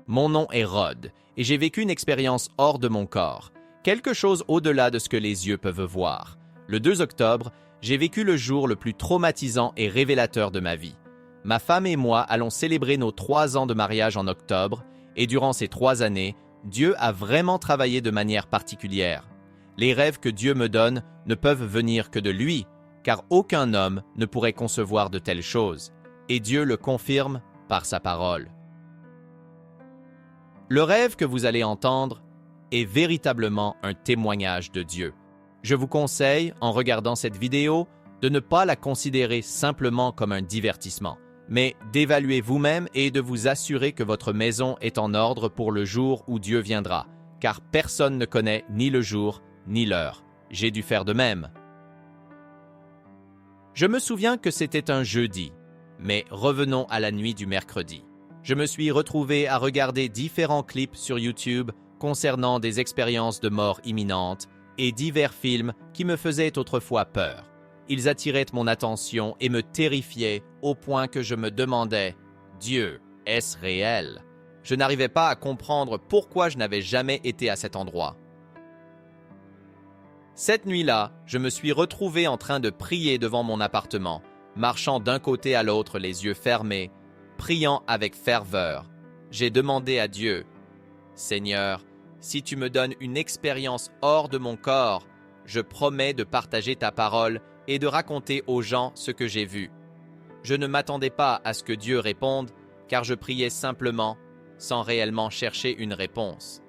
Mon nom est Rod, et j'ai vécu une expérience hors de mon corps, quelque chose au-delà de ce que les yeux peuvent voir. Le 2 octobre, j'ai vécu le jour le plus traumatisant et révélateur de ma vie. Ma femme et moi allons célébrer nos 3 ans de mariage en octobre, et durant ces 3 années, Dieu a vraiment travaillé de manière particulière. Les rêves que Dieu me donne ne peuvent venir que de lui, car aucun homme ne pourrait concevoir de telles choses, et Dieu le confirme par sa parole. Le rêve que vous allez entendre est véritablement un témoignage de Dieu. Je vous conseille, en regardant cette vidéo, de ne pas la considérer simplement comme un divertissement, mais d'évaluer vous-même et de vous assurer que votre maison est en ordre pour le jour où Dieu viendra, car personne ne connaît ni le jour ni l'heure. J'ai dû faire de même. Je me souviens que c'était un jeudi, mais revenons à la nuit du mercredi. Je me suis retrouvé à regarder différents clips sur YouTube concernant des expériences de mort imminente et divers films qui me faisaient autrefois peur. Ils attiraient mon attention et me terrifiaient au point que je me demandais « Dieu, est-ce réel ?» Je n'arrivais pas à comprendre pourquoi je n'avais jamais été à cet endroit. Cette nuit-là, je me suis retrouvé en train de prier devant mon appartement, marchant d'un côté à l'autre les yeux fermés, priant avec ferveur. J'ai demandé à Dieu, « Seigneur, si tu me donnes une expérience hors de mon corps, je promets de partager ta parole et de raconter aux gens ce que j'ai vu. » Je ne m'attendais pas à ce que Dieu réponde, car je priais simplement, sans réellement chercher une réponse.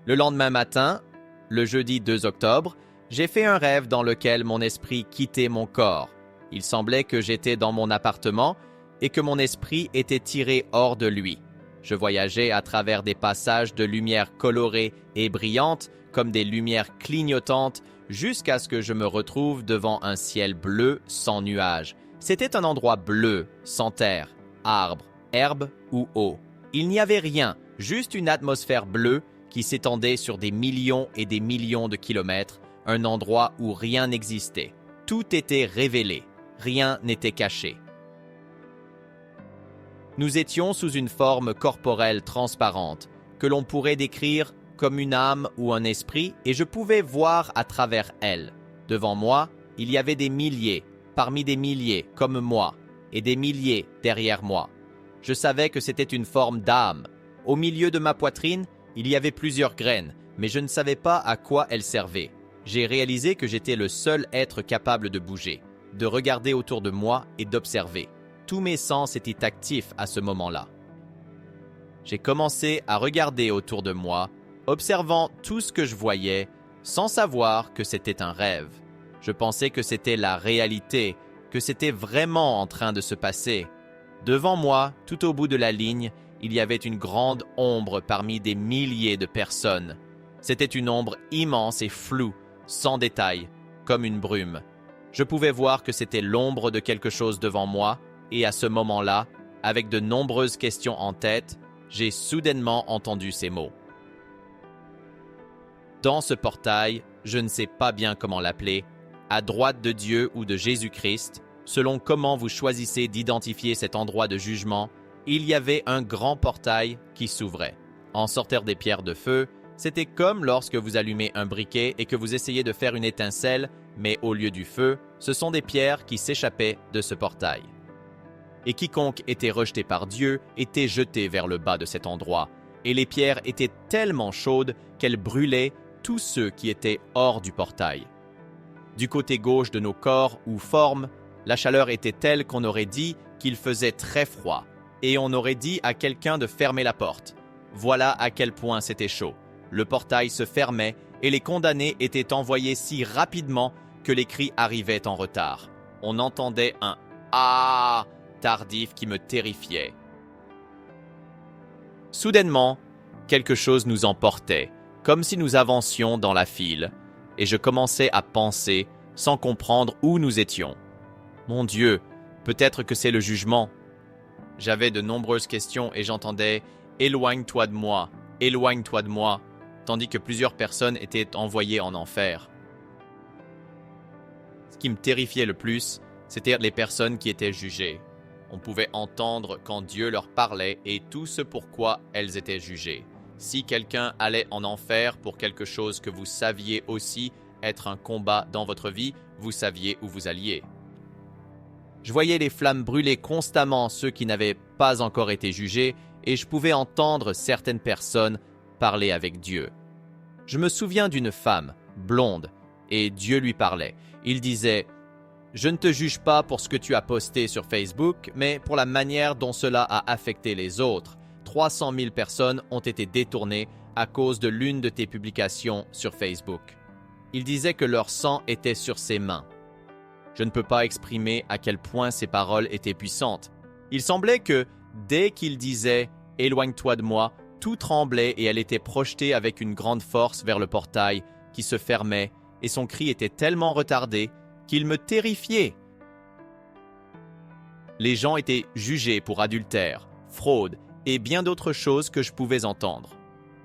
Le lendemain matin, le jeudi 2 octobre, j'ai fait un rêve dans lequel mon esprit quittait mon corps. Il semblait que j'étais dans mon appartement et que mon esprit était tiré hors de lui. Je voyageais à travers des passages de lumière colorée et brillante, comme des lumières clignotantes, jusqu'à ce que je me retrouve devant un ciel bleu sans nuages. C'était un endroit bleu, sans terre, arbres, herbes ou eau. Il n'y avait rien, juste une atmosphère bleue qui s'étendait sur des millions et des millions de kilomètres, un endroit où rien n'existait. Tout était révélé, rien n'était caché. Nous étions sous une forme corporelle transparente, que l'on pourrait décrire comme une âme ou un esprit, et je pouvais voir à travers elle. Devant moi, il y avait des milliers, parmi des milliers, comme moi, et des milliers derrière moi. Je savais que c'était une forme d'âme. Au milieu de ma poitrine, il y avait plusieurs graines, mais je ne savais pas à quoi elles servaient. J'ai réalisé que j'étais le seul être capable de bouger, de regarder autour de moi et d'observer. Tous mes sens étaient actifs à ce moment-là. J'ai commencé à regarder autour de moi, observant tout ce que je voyais, sans savoir que c'était un rêve. Je pensais que c'était la réalité, que c'était vraiment en train de se passer. Devant moi, tout au bout de la ligne, il y avait une grande ombre parmi des milliers de personnes. C'était une ombre immense et floue, sans détail, comme une brume. Je pouvais voir que c'était l'ombre de quelque chose devant moi, et à ce moment-là, avec de nombreuses questions en tête, j'ai soudainement entendu ces mots. Dans ce portail, je ne sais pas bien comment l'appeler, à droite de Dieu ou de Jésus-Christ, selon comment vous choisissez d'identifier cet endroit de jugement, il y avait un grand portail qui s'ouvrait. En sortirent des pierres de feu, c'était comme lorsque vous allumez un briquet et que vous essayez de faire une étincelle, mais au lieu du feu, ce sont des pierres qui s'échappaient de ce portail. Et quiconque était rejeté par Dieu était jeté vers le bas de cet endroit, et les pierres étaient tellement chaudes qu'elles brûlaient tous ceux qui étaient hors du portail. Du côté gauche de nos corps ou formes, la chaleur était telle qu'on aurait dit qu'il faisait très froid, et on aurait dit à quelqu'un de fermer la porte. Voilà à quel point c'était chaud. Le portail se fermait et les condamnés étaient envoyés si rapidement que les cris arrivaient en retard. On entendait un « Ah !» tardif qui me terrifiait. Soudainement, quelque chose nous emportait, comme si nous avancions dans la file, et je commençais à penser, sans comprendre où nous étions. Mon Dieu, peut-être que c'est le jugement. J'avais de nombreuses questions et j'entendais « Éloigne-toi de moi, éloigne-toi de moi », tandis que plusieurs personnes étaient envoyées en enfer. Ce qui me terrifiait le plus, c'était les personnes qui étaient jugées. On pouvait entendre quand Dieu leur parlait et tout ce pourquoi elles étaient jugées. Si quelqu'un allait en enfer pour quelque chose que vous saviez aussi être un combat dans votre vie, vous saviez où vous alliez. Je voyais les flammes brûler constamment ceux qui n'avaient pas encore été jugés et je pouvais entendre certaines personnes parler avec Dieu. Je me souviens d'une femme, blonde, et Dieu lui parlait. Il disait « Je ne te juge pas pour ce que tu as posté sur Facebook, mais pour la manière dont cela a affecté les autres. 300 000 personnes ont été détournées à cause de l'une de tes publications sur Facebook. » Il disait que leur sang était sur ses mains. Je ne peux pas exprimer à quel point ces paroles étaient puissantes. Il semblait que, dès qu'il disait « Éloigne-toi de moi », tout tremblait et elle était projetée avec une grande force vers le portail qui se fermait et son cri était tellement retardé qu'il me terrifiait. Les gens étaient jugés pour adultère, fraude et bien d'autres choses que je pouvais entendre.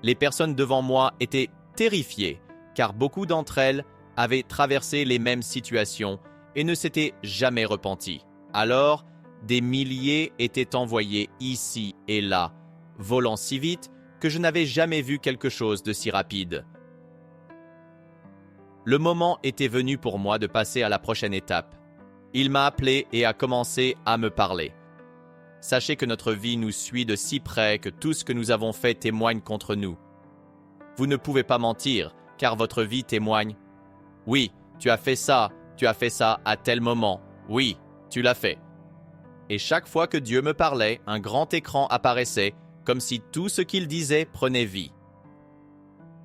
Les personnes devant moi étaient terrifiées car beaucoup d'entre elles avaient traversé les mêmes situations et ne s'étaient jamais repenties. Alors, des milliers étaient envoyés ici et là, volant si vite que je n'avais jamais vu quelque chose de si rapide. Le moment était venu pour moi de passer à la prochaine étape. Il m'a appelé et a commencé à me parler. Sachez que notre vie nous suit de si près que tout ce que nous avons fait témoigne contre nous. Vous ne pouvez pas mentir, car votre vie témoigne. Oui, tu as fait ça à tel moment. Oui, tu l'as fait. Et chaque fois que Dieu me parlait, un grand écran apparaissait, comme si tout ce qu'il disait prenait vie.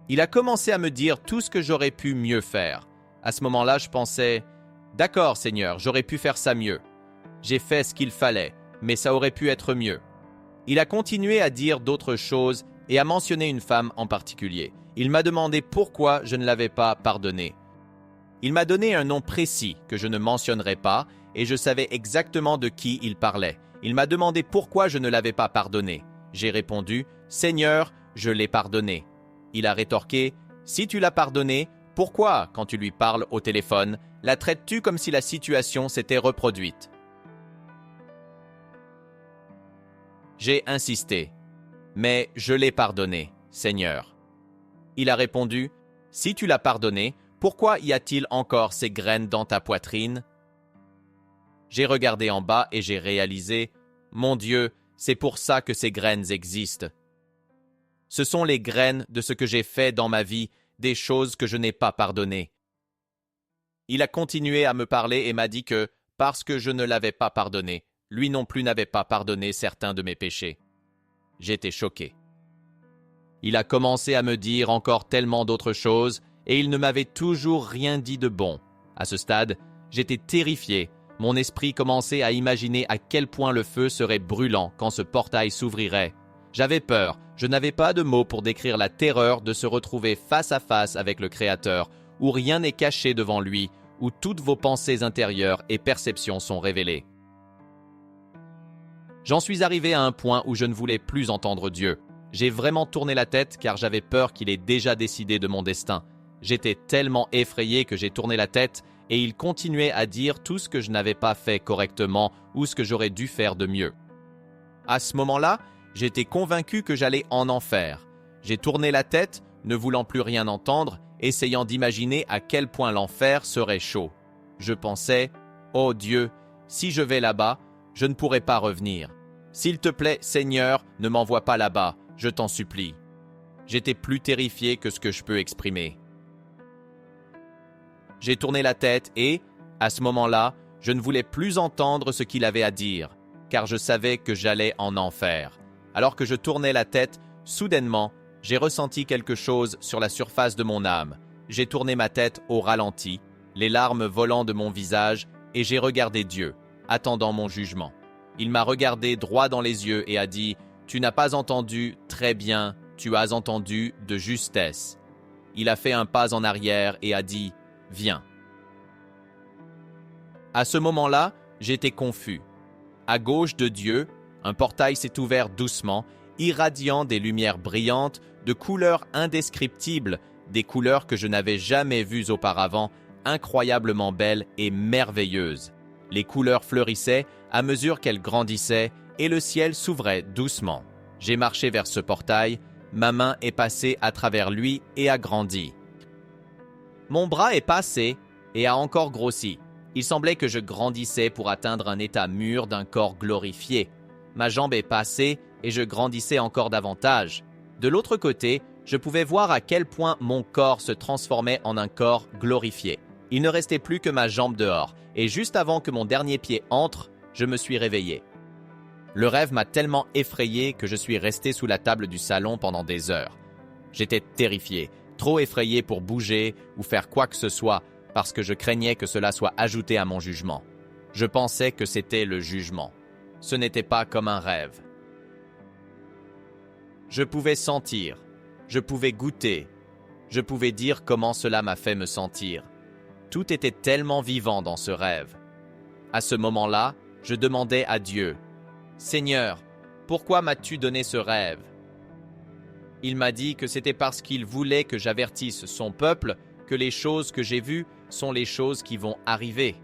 Il a commencé à me dire tout ce que j'aurais pu mieux faire. À ce moment-là, je pensais « D'accord, Seigneur, j'aurais pu faire ça mieux. J'ai fait ce qu'il fallait, mais ça aurait pu être mieux. » Il a continué à dire d'autres choses et à mentionner une femme en particulier. Il m'a demandé pourquoi je ne l'avais pas pardonnée. Il m'a donné un nom précis que je ne mentionnerai pas et je savais exactement de qui il parlait. Il m'a demandé pourquoi je ne l'avais pas pardonnée. J'ai répondu « Seigneur, je l'ai pardonné. » Il a rétorqué « Si tu l'as pardonné, pourquoi, quand tu lui parles au téléphone, la traites-tu comme si la situation s'était reproduite ?» J'ai insisté « Mais je l'ai pardonné, Seigneur. » Il a répondu « Si tu l'as pardonné, pourquoi y a-t-il encore ces graines dans ta poitrine ?» J'ai regardé en bas et j'ai réalisé « Mon Dieu, c'est pour ça que ces graines existent. » Ce sont les graines de ce que j'ai fait dans ma vie, des choses que je n'ai pas pardonnées. Il a continué à me parler et m'a dit que, parce que je ne l'avais pas pardonné, lui non plus n'avait pas pardonné certains de mes péchés. J'étais choqué. Il a commencé à me dire encore tellement d'autres choses et il ne m'avait toujours rien dit de bon. À ce stade, j'étais terrifié. Mon esprit commençait à imaginer à quel point le feu serait brûlant quand ce portail s'ouvrirait. J'avais peur, je n'avais pas de mots pour décrire la terreur de se retrouver face à face avec le Créateur, où rien n'est caché devant lui, où toutes vos pensées intérieures et perceptions sont révélées. J'en suis arrivé à un point où je ne voulais plus entendre Dieu. J'ai vraiment tourné la tête car j'avais peur qu'il ait déjà décidé de mon destin. J'étais tellement effrayé que j'ai tourné la tête et il continuait à dire tout ce que je n'avais pas fait correctement ou ce que j'aurais dû faire de mieux. À ce moment-là, j'étais convaincu que j'allais en enfer. J'ai tourné la tête, ne voulant plus rien entendre, essayant d'imaginer à quel point l'enfer serait chaud. Je pensais « Oh Dieu, si je vais là-bas, je ne pourrai pas revenir. S'il te plaît, Seigneur, ne m'envoie pas là-bas, je t'en supplie. » J'étais plus terrifié que ce que je peux exprimer. J'ai tourné la tête et, à ce moment-là, je ne voulais plus entendre ce qu'il avait à dire, car je savais que j'allais en enfer. Alors que je tournais la tête, soudainement, j'ai ressenti quelque chose sur la surface de mon âme. J'ai tourné ma tête au ralenti, les larmes volant de mon visage, et j'ai regardé Dieu, attendant mon jugement. Il m'a regardé droit dans les yeux et a dit « Tu n'as pas entendu très bien, tu as entendu de justesse. » Il a fait un pas en arrière et a dit « Viens. » À ce moment-là, j'étais confus. À gauche de Dieu, un portail s'est ouvert doucement, irradiant des lumières brillantes, de couleurs indescriptibles, des couleurs que je n'avais jamais vues auparavant, incroyablement belles et merveilleuses. Les couleurs fleurissaient à mesure qu'elles grandissaient et le ciel s'ouvrait doucement. J'ai marché vers ce portail, ma main est passée à travers lui et a grandi. Mon bras est passé et a encore grossi. Il semblait que je grandissais pour atteindre un état mûr d'un corps glorifié. Ma jambe est passée et je grandissais encore davantage. De l'autre côté, je pouvais voir à quel point mon corps se transformait en un corps glorifié. Il ne restait plus que ma jambe dehors, et juste avant que mon dernier pied entre, je me suis réveillé. Le rêve m'a tellement effrayé que je suis resté sous la table du salon pendant des heures. J'étais terrifié, trop effrayé pour bouger ou faire quoi que ce soit, parce que je craignais que cela soit ajouté à mon jugement. Je pensais que c'était le jugement. Ce n'était pas comme un rêve. Je pouvais sentir, je pouvais goûter, je pouvais dire comment cela m'a fait me sentir. Tout était tellement vivant dans ce rêve. À ce moment-là, je demandais à Dieu, « Seigneur, pourquoi m'as-tu donné ce rêve ?» Il m'a dit que c'était parce qu'il voulait que j'avertisse son peuple que les choses que j'ai vues sont les choses qui vont arriver.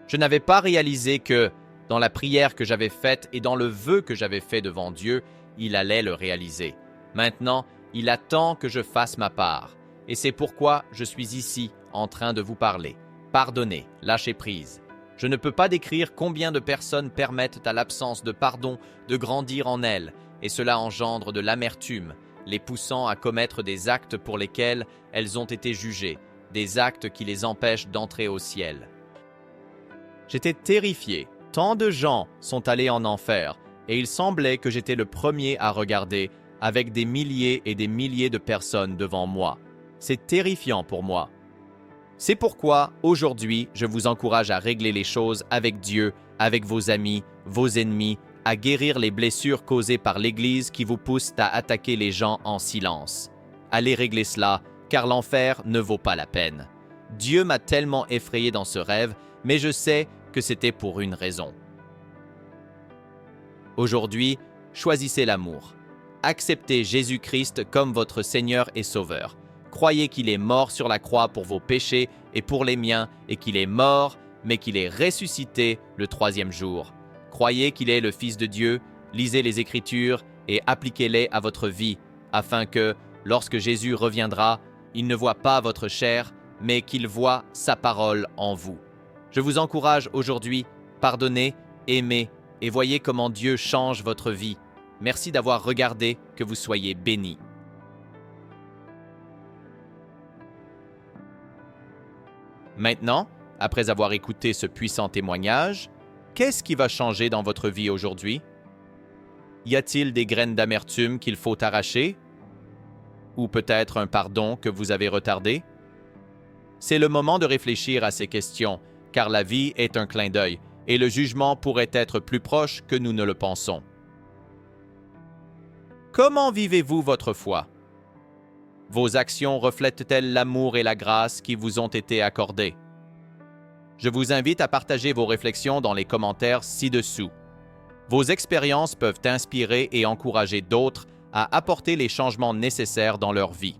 Je n'avais pas réalisé que, dans la prière que j'avais faite et dans le vœu que j'avais fait devant Dieu, il allait le réaliser. Maintenant, il attend que je fasse ma part. Et c'est pourquoi je suis ici, en train de vous parler. Pardonnez, lâchez prise. Je ne peux pas décrire combien de personnes permettent à l'absence de pardon de grandir en elles, et cela engendre de l'amertume, les poussant à commettre des actes pour lesquels elles ont été jugées, des actes qui les empêchent d'entrer au ciel. J'étais terrifié. Tant de gens sont allés en enfer, et il semblait que j'étais le premier à regarder, avec des milliers et des milliers de personnes devant moi. C'est terrifiant pour moi. C'est pourquoi, aujourd'hui, je vous encourage à régler les choses avec Dieu, avec vos amis, vos ennemis, à guérir les blessures causées par l'Église qui vous poussent à attaquer les gens en silence. Allez régler cela, car l'enfer ne vaut pas la peine. Dieu m'a tellement effrayé dans ce rêve, mais je sais que c'était pour une raison. Aujourd'hui, choisissez l'amour. Acceptez Jésus-Christ comme votre Seigneur et Sauveur. Croyez qu'il est mort sur la croix pour vos péchés et pour les miens, et qu'il est mort, mais qu'il est ressuscité le troisième jour. Croyez qu'il est le Fils de Dieu, lisez les Écritures et appliquez-les à votre vie, afin que, lorsque Jésus reviendra, il ne voie pas votre chair, mais qu'il voie sa parole en vous. Je vous encourage aujourd'hui, pardonnez, aimez, et voyez comment Dieu change votre vie. Merci d'avoir regardé, que vous soyez bénis. Maintenant, après avoir écouté ce puissant témoignage, qu'est-ce qui va changer dans votre vie aujourd'hui? Y a-t-il des graines d'amertume qu'il faut arracher? Ou peut-être un pardon que vous avez retardé? C'est le moment de réfléchir à ces questions, car la vie est un clin d'œil, et le jugement pourrait être plus proche que nous ne le pensons. Comment vivez-vous votre foi? Vos actions reflètent-elles l'amour et la grâce qui vous ont été accordés? Je vous invite à partager vos réflexions dans les commentaires ci-dessous. Vos expériences peuvent inspirer et encourager d'autres à apporter les changements nécessaires dans leur vie.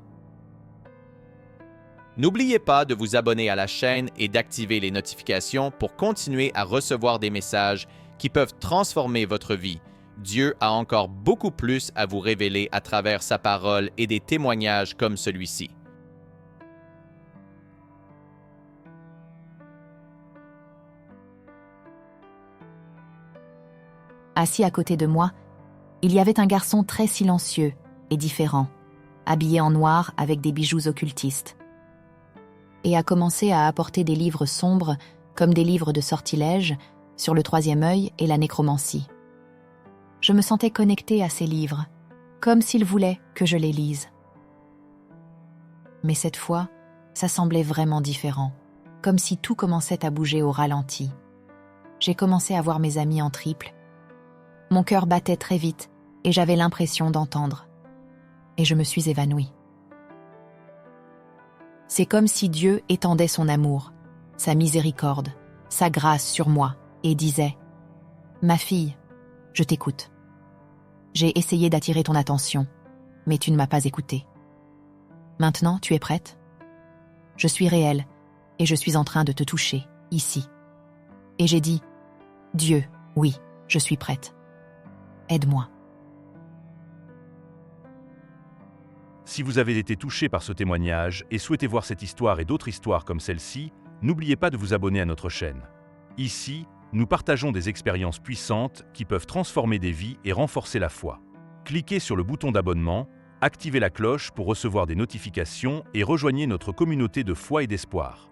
N'oubliez pas de vous abonner à la chaîne et d'activer les notifications pour continuer à recevoir des messages qui peuvent transformer votre vie. Dieu a encore beaucoup plus à vous révéler à travers sa parole et des témoignages comme celui-ci. Assis à côté de moi, il y avait un garçon très silencieux et différent, habillé en noir avec des bijoux occultistes, et a commencé à apporter des livres sombres comme des livres de sortilèges sur le troisième œil et la nécromancie. Je me sentais connectée à ces livres, comme s'il voulait que je les lise. Mais cette fois, ça semblait vraiment différent, comme si tout commençait à bouger au ralenti. J'ai commencé à voir mes amis en triple. Mon cœur battait très vite et j'avais l'impression d'entendre. Et je me suis évanouie. C'est comme si Dieu étendait son amour, sa miséricorde, sa grâce sur moi et disait « Ma fille, je t'écoute. J'ai essayé d'attirer ton attention, mais tu ne m'as pas écoutée. Maintenant, tu es prête? Je suis réelle et je suis en train de te toucher, ici. Et j'ai dit, Dieu, oui, je suis prête. Aide-moi. Si vous avez été touché par ce témoignage et souhaitez voir cette histoire et d'autres histoires comme celle-ci, n'oubliez pas de vous abonner à notre chaîne. Ici, nous partageons des expériences puissantes qui peuvent transformer des vies et renforcer la foi. Cliquez sur le bouton d'abonnement, activez la cloche pour recevoir des notifications et rejoignez notre communauté de foi et d'espoir.